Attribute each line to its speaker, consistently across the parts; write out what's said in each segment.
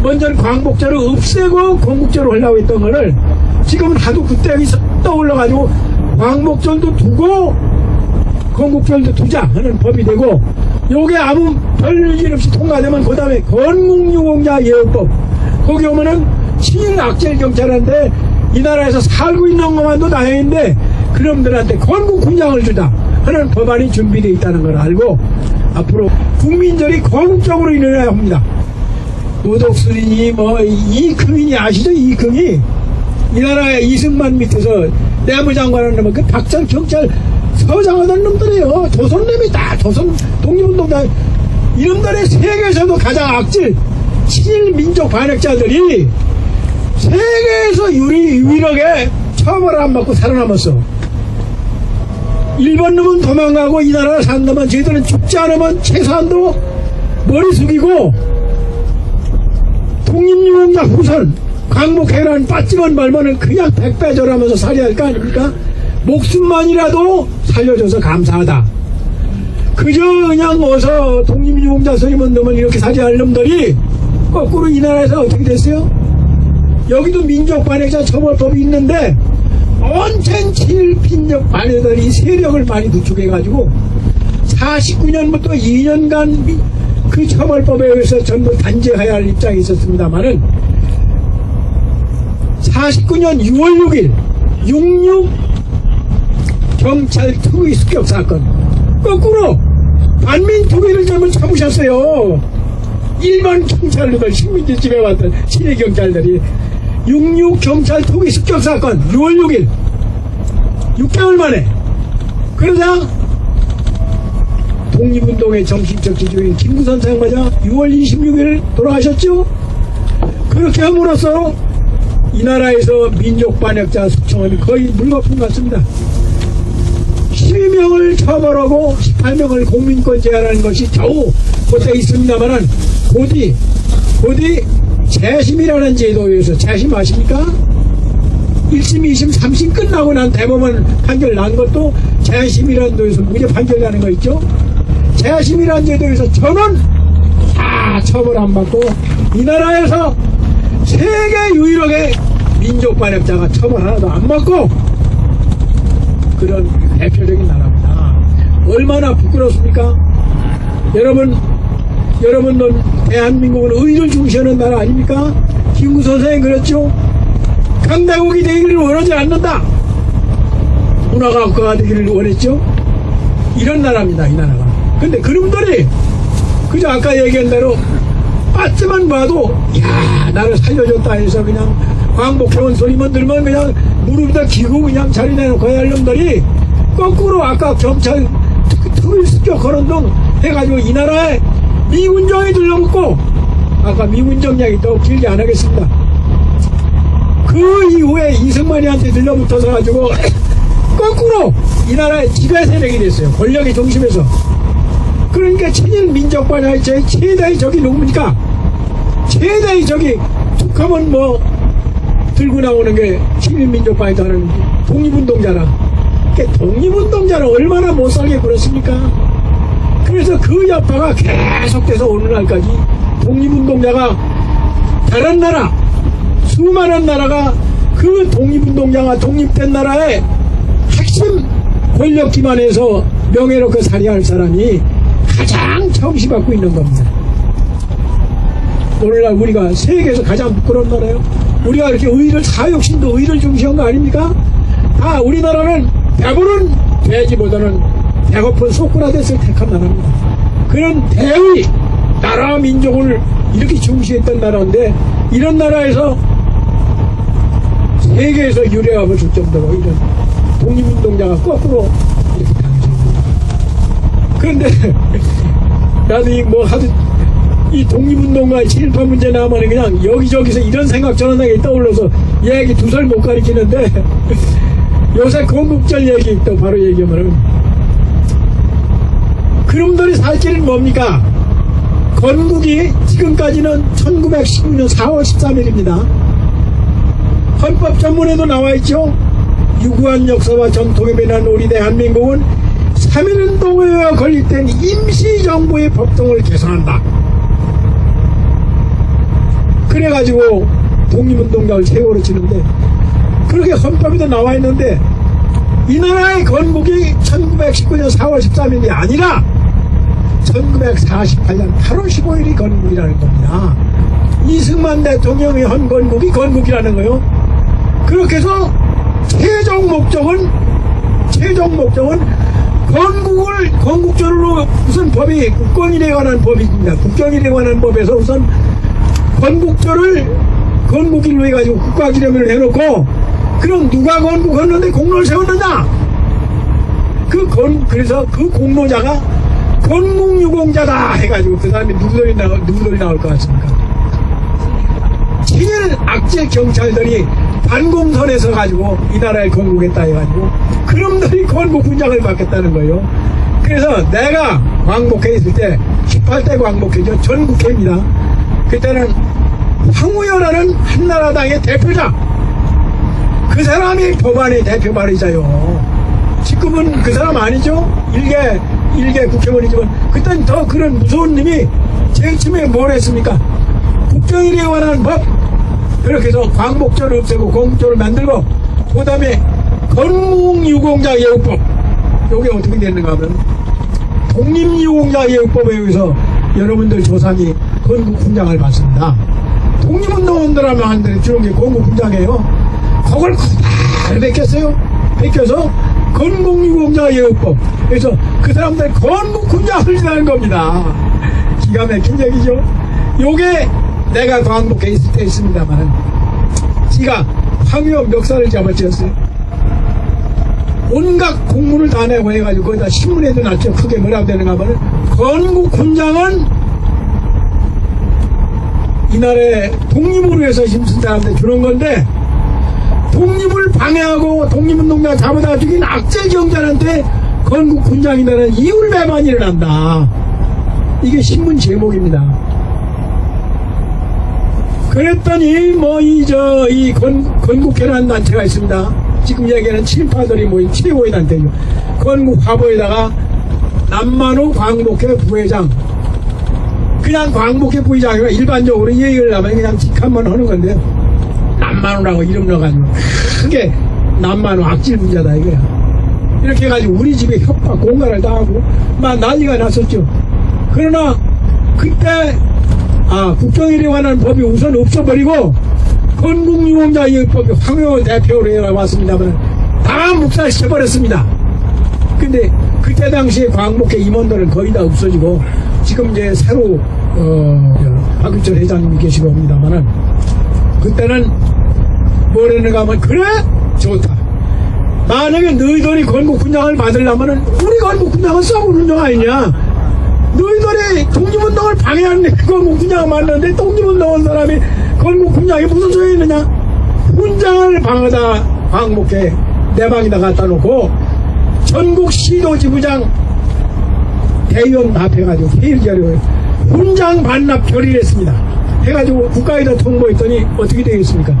Speaker 1: 먼저는 광복절을 없애고 건국절을 하려고 했던 거를 지금은 하도 그때 떠올라가지고 광복절도 두고 건국절도 두자 하는 법이 되고, 요게 아무 별일 없이 통과되면 그 다음에 건국유공자 예우법, 거기 오면은 친일악질경찰한테 이 나라에서 살고 있는 것만도 다행인데 그놈들한테 건국훈장을 주자 하는 법안이 준비되어 있다는 걸 알고 앞으로 국민절이 건국적으로 일어나야 합니다. 노덕수린이 뭐 이금인이 아시죠? 이금이 이 나라의 이승만 밑에서 내무장관하는 놈은 그 박정 경찰 서장하던 놈들이에요. 조선놈이 다 조선 독립운동자 이놈들의 세계에서도 가장 악질 친일 민족 반역자들이 세계에서 유일하게 처벌을 안 받고 살아남았어. 일본 놈은 도망가고 이 나라를 산다면 저희들은 죽지 않으면 최소한도 머리 숙이고 독립유공자 후손 광복해라는 빠지만 말면은 그냥 백배절하면서 살해야 할 거 아닙니까? 목숨만이라도 살려줘서 감사하다. 그저 그냥 어서 독립유공자 서임원 놈을 이렇게 살해할 놈들이 거꾸로 이 나라에서 어떻게 됐어요? 여기도 민족반역자 처벌법이 있는데 온천 친일빈적 반역자들이 세력을 많이 구축해가지고 49년부터 2년간 그 처벌법에 의해서 전부 단죄해야 할 입장이 있었습니다만은 49년 6월 6일 66 경찰 특위 습격 사건 거꾸로 반민 투기를 전부 잡으셨어요. 일반 경찰들 식민지 집에 왔던 친일 경찰들이 66 경찰 투기 습격 사건 6월 6일 6개월 만에 그러자 독립운동의 정신적 지주인 김구선 사형마저 6월 26일 돌아가셨죠. 그렇게 함으로써 이 나라에서 민족반역자 숙청은 거의 물거품 같습니다. 12명을 처벌하고 18명을 공민권 제한하는 것이 겨우 그때 있습니다만은 곧이 재심이라는 제도에 의해서, 재심 아십니까? 1심, 2심, 3심 끝나고 난 대법원 판결 난 것도 재심이라는 데에서 무죄 판결 나는 거 있죠? 재심이라는 제도에서 전원 다 처벌 안 받고 이 나라에서 세계 유일하게 민족반역자가 처벌 하나도 안 받고 그런 대표적인 나라입니다. 얼마나 부끄럽습니까? 여러분은 대한민국은 의를 중시하는 나라 아닙니까? 김구 선생이 그랬죠? 강대국이 되기를 원하지 않는다. 문화가국가가 되기를 원했죠? 이런 나라입니다, 이 나라가. 근데 그놈들이 그저 아까 얘기한 대로 빠지만 봐도 야 나를 살려줬다 해서 그냥 광복해온 소리만 들으면 그냥 무릎에다 기고 그냥 자리 내놓고 해야 할 놈들이 거꾸로 아까 경찰 특위 습격하는 등 해가지고 이 나라에 미군정이 들러붙고, 아까 미군정 이야기 더 길게 안 하겠습니다. 그 이후에 이승만이한테 들러붙어서 가지고 거꾸로 이 나라의 지배 세력이 됐어요. 권력의 중심에서. 그러니까 친일 민족반역의 최대의 적이 누굽니까? 최대의 적이 툭하면 뭐 들고 나오는 게 친일 민족반역자 하는 독립운동자라. 그러니까 독립운동자는 얼마나 못살게 그렇습니까? 그래서 그 여파가 계속돼서 오늘날까지 독립운동자가 다른 나라 수많은 나라가 그 독립운동자가 독립된 나라의 핵심 권력 기반에서 명예롭게 살해할 사람이 가장 청시받고 있는 겁니다. 오늘날 우리가 세계에서 가장 부끄러운 나라예요. 우리가 이렇게 의를 사육신도 의를 중시한 거 아닙니까? 다 우리나라는 배부른 돼지보다는 배고픈 소크라테스를 택한 나라입니다. 그런 대의 나라와 민족을 이렇게 중시했던 나라인데 이런 나라에서 세계에서 유례함을 줄 정도로 이런 독립운동자가 거꾸로 이렇게 당했습니다. 그런데 나도 이 독립운동과 친일파 문제 나오면 그냥 여기저기서 이런 생각 전환하게 떠올라서 얘기 두 살 못 가르치는데 요새 건국절 얘기 또 바로 얘기하면은 그놈들이 살 길은 뭡니까? 건국이 지금까지는 1919년 4월 13일입니다. 헌법 전문에도 나와있죠. 유구한 역사와 전통에 변한 우리 대한민국은 3.1운동에 건립된 임시정부의 법통을 개선한다. 그래가지고 독립운동장을 최고로 치는데 그렇게 헌법에도 나와 있는데 이 나라의 건국이 1919년 4월 13일이 아니라 1948년 8월 15일이 건국이라는 겁니다. 이승만 대통령이 한 건국이 건국이라는 거요. 그렇게 해서 최종 목적은 건국절로 우선 법이 국권일에 관한 법입니다. 국정일에 관한 법에서 우선 건국일로 해가지고 국가기념일을 해놓고 그럼 누가 건국했는데 공로를 세웠느냐? 그래서 그 공로자가 건국유공자다 해가지고 그 사람이 누구들이 나올 것 같습니까? 친일 악질 경찰들이 반공선에 서가지고 이 나라를 건국했다 해가지고 그놈들이 건국훈장을 받겠다는 거예요. 그래서 내가 광복회 있을 때 18대 광복회죠. 전국회입니다. 그때는 황우여라는 한나라당의 대표자, 그 사람이 법안의 대표 발의자요. 지금은 그 사람 아니죠? 일개 국회의원이지만 그땐 더 그런 무서운 놈이 제일 처음에 뭘 했습니까? 국정일에 관한 법, 그렇게 해서 광복절을 없애고 건국절을 만들고 그 다음에 건국유공자 예우법, 요게 어떻게 되는가 하면 독립유공자 예우법에 의해서 여러분들 조상이 건국훈장을 받습니다. 독립운동원들 하면 주는 게 건국훈장이에요. 그걸 그대로 베껴서 건국유공자 예우법, 그래서 그 사람들 건국훈장을 주는 겁니다. 기가 막힌 얘기죠. 요게 내가 광복회 있을 때 있습니다만 지가 황유여 멱살을 잡아쥐었어요. 온갖 공문을 다 내고 해가지고 거기다 신문에도 났죠. 크게 뭐라고 되는가 하면 건국훈장은 이 나라의 독립을 위해서 힘쓴 사람한테 주는 건데 독립을 방해하고 독립운동자 잡아다 죽인 악질 경찰한테 건국훈장이라는 이율배반이 일어난다. 이게 신문 제목입니다. 그랬더니 이 건국회라는 단체가 있습니다. 지금 얘기하는 친파들이 모인 최고의 단체죠. 건국화보에다가 남만우 광복회 부회장, 그냥 광복회 부회장이라 일반적으로 이 얘기를 하면 그냥 직함만 하는 건데요. 남만우라고 이름 넣어가지고 크게 남만우 악질 문제다 이거야. 이렇게 해가지고 우리 집에 협박 공갈을 당하고 막 난리가 났었죠. 그러나 그때 국정일에 관한 법이 우선 없어버리고 건국유공자 예우법이 황우여 대표로 해왔습니다만 다 묵살시켜버렸습니다. 근데 그때 당시에 광복회 임원들은 거의 다 없어지고 지금 이제 새로 박유철 회장님이 계시고 합니다만은 그때는 뭐라는가 하면 그래? 좋다. 만약에 너희들이 건국훈장을 받으려면은 우리 건국훈장은 썩은 훈장 아니냐? 너희들이 독립운동을 방해하는 건국훈장을 맞는데 독립운동한 사람이 건국훈장이 무슨 소용이 있느냐? 훈장을 방하다 광복회 내방에다 갖다 놓고 전국 시도지부장 대의원 합해가지고 회의를 열어요. 훈장 반납 결의를 했습니다. 해가지고 국가에다 통보했더니 어떻게 되겠습니까?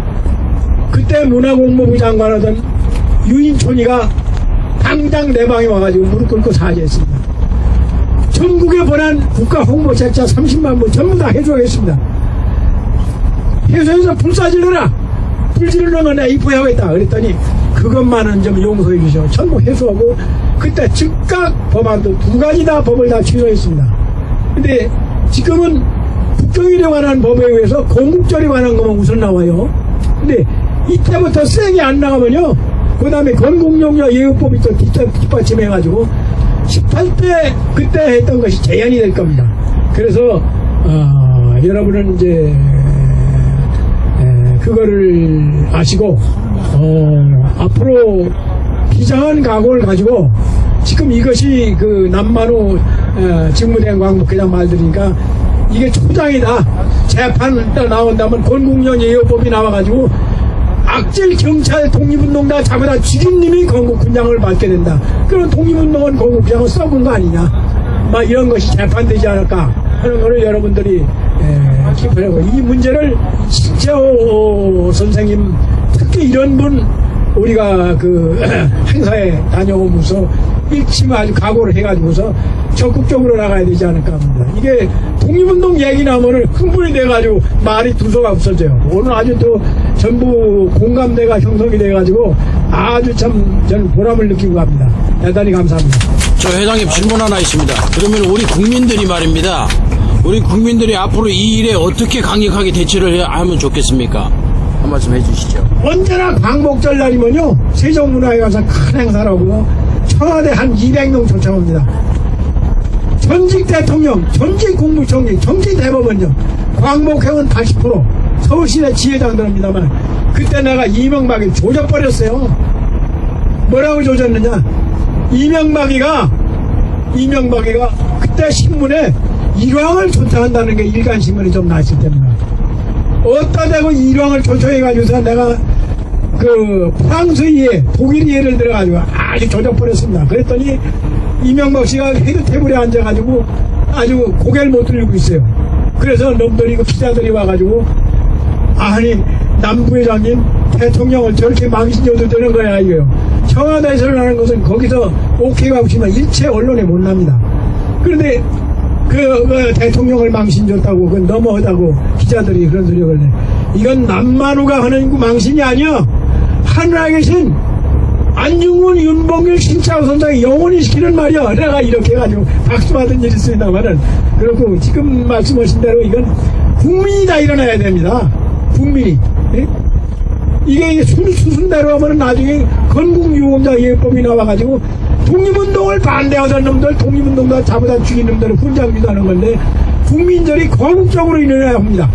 Speaker 1: 그때 문화공무부 장관하던 유인촌이가 당장 내방에 와가지고 무릎 꿇고 사죄했습니다. 전국에 보낸 국가 홍보 책자 30만 부 전부 다 해줘야겠습니다. 해소해서 불사질러라. 불질러는 건 내가 입부하겠다. 그랬더니 그것만은 좀 용서해 주셔. 전부 해소하고 그때 즉각 법안도 2가지 다 법을 다 취소했습니다. 근데 지금은 국정일에 관한 법에 의해서 건국절에 관한 것만 우선 나와요. 근데 이때부터 세게 안 나가면요, 그 다음에 건국유공자 예우법이 또 뒷받침해가지고 18대 그때 했던 것이 재현이 될 겁니다. 그래서 여러분은 이제 그거를 아시고 앞으로 비장한 각오를 가지고 지금 이것이 그 남만우 직무대행 광복회장 말들이니까 이게 초장이다. 재판 나온다면 건국유공자 예우법이 나와가지고 악질 경찰 독립운동자 잡아다 죽인 님이 건국훈장을 받게 된다. 그런 독립운동은 건국훈장을 썩은 거 아니냐. 막 이런 것이 재판되지 않을까 하는 거를 여러분들이 기표하고 이 문제를 신채호 선생님 특히 이런 분 우리가 그 행사에 다녀오면서 일침 아주 각오를 해가지고서 적극적으로 나가야 되지 않을까 합니다. 이게 독립운동 얘기 나면은 흥분이 돼가지고 말이 두서가 없어져요. 오늘 아주 또 전부 공감대가 형성이 돼가지고 아주 참 저는 보람을 느끼고 갑니다. 대단히 감사합니다.
Speaker 2: 저 회장님 질문 하나 있습니다. 그러면 우리 국민들이 말입니다. 우리 국민들이 앞으로 이 일에 어떻게 강력하게 대처를 하면 좋겠습니까? 한 말씀 해주시죠.
Speaker 1: 언제나 광복절 날이면요 세종문화회 가서 큰 행사라고 청와대 한 200명 초청합니다. 전직 대통령, 전직 국무총리, 전직 대법원장, 광복회원 80%, 서울시내 지회장들입니다만 그때 내가 이명박이 조져버렸어요. 뭐라고 조졌느냐? 이명박이가 그때 신문에 일왕을 초청한다는 게 일간신문이 좀 났을 때입니다. 어디다 대고 일왕을 초청해가지고서 내가 그 프랑스에 독일 예를 들어가지고 아주 조져버렸습니다. 그랬더니 이명박 씨가 헤드 테이블에 앉아가지고 아주 고개를 못 들고 있어요. 그래서 놈들이 그 기자들이 와가지고 아니 남부회장님 대통령을 저렇게 망신줘도 되는 거야 이거요. 청와대에서 하는 것은 거기서 오케이가 없으면 일체 언론에 못 납니다. 그런데 그 대통령을 망신줬다고 그 너무하다고 기자들이 그런 소리를 걸네. 이건 남만우가 하는 그 망신이 아니야. 하늘에 계신 안중근, 윤봉길, 신차우 선장이 영원히 시키는 말이야. 내가 이렇게 해가지고 박수받은 일이 있습니다만은 그렇고 지금 말씀하신 대로 이건 국민이 다 일어나야 됩니다. 국민이. 예? 이게 순대로 하면 나중에 건국유공자 예법이 나와가지고 독립운동을 반대하던 놈들, 독립운동도 잡아다 죽인 놈들을 훈장기도 하는 건데 국민들이 거국적으로 일어나야 합니다.